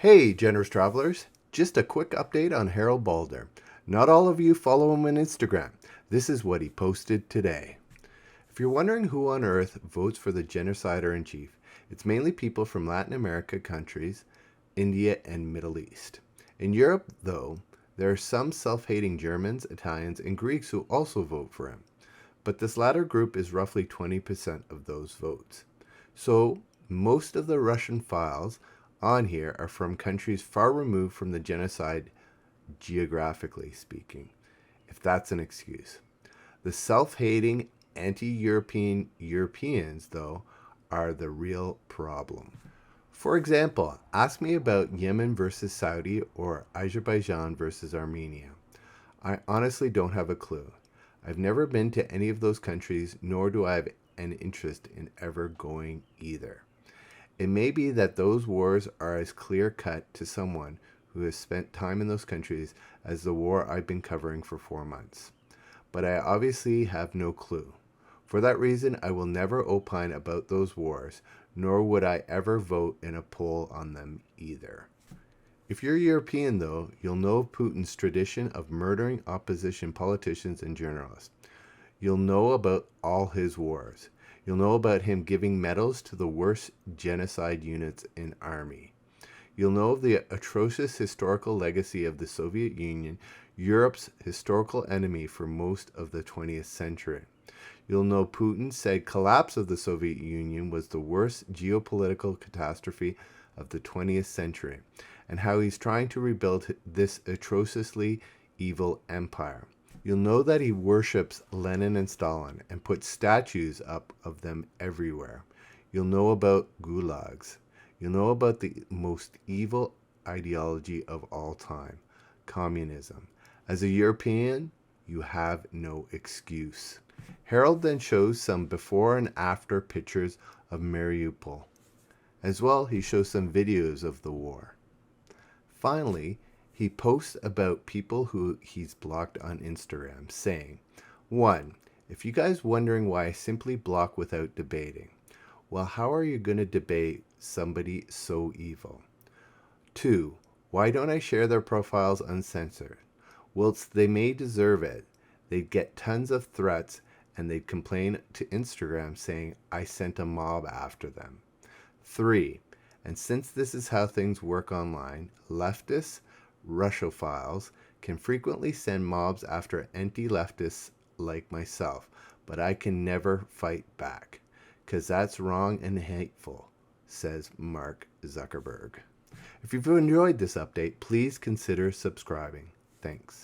Hey, generous travelers. Just a quick update on Harald Baldr. Not all of you follow him on Instagram. This is what he posted today. If you're wondering who on earth votes for the genocider-in-chief, it's mainly people from Latin America countries, India, and Middle East. In Europe, though, there are some self-hating Germans, Italians, and Greeks who also vote for him. But this latter group is roughly 20% of those votes. So, most of the Russian files on here are from countries far removed from the genocide, geographically speaking, if that's an excuse. The self-hating anti-European Europeans, though, are the real problem. For example, ask me about Yemen versus Saudi or Azerbaijan versus Armenia. I honestly don't have a clue. I've never been to any of those countries, nor do I have an interest in ever going either. It may be that those wars are as clear-cut to someone who has spent time in those countries as the war I've been covering for 4 months. But I obviously have no clue. For that reason, I will never opine about those wars, nor would I ever vote in a poll on them either. If you're European, though, you'll know of Putin's tradition of murdering opposition politicians and journalists. You'll know about all his wars. You'll know about him giving medals to the worst genocide units in army. You'll know of the atrocious historical legacy of the Soviet Union, Europe's historical enemy for most of the 20th century. You'll know Putin said collapse of the Soviet Union was the worst geopolitical catastrophe of the 20th century, and how he's trying to rebuild this atrociously evil empire. You'll know that he worships Lenin and Stalin and puts statues up of them everywhere. You'll know about gulags. You'll know about the most evil ideology of all time, communism. As a European, you have no excuse. Harald then shows some before and after pictures of Mariupol. As well, he shows some videos of the war. Finally, he posts about people who he's blocked on Instagram, saying, 1. If you guys wondering why I simply block without debating, well, how are you going to debate somebody so evil? 2. Why don't I share their profiles uncensored? Whilst they may deserve it, they'd get tons of threats and they'd complain to Instagram saying I sent a mob after them. 3. And since this is how things work online, leftists, Russophiles, can frequently send mobs after anti-leftists like myself, but I can never fight back, 'cause that's wrong and hateful, says Mark Zuckerberg. If you've enjoyed this update, please consider subscribing. Thanks.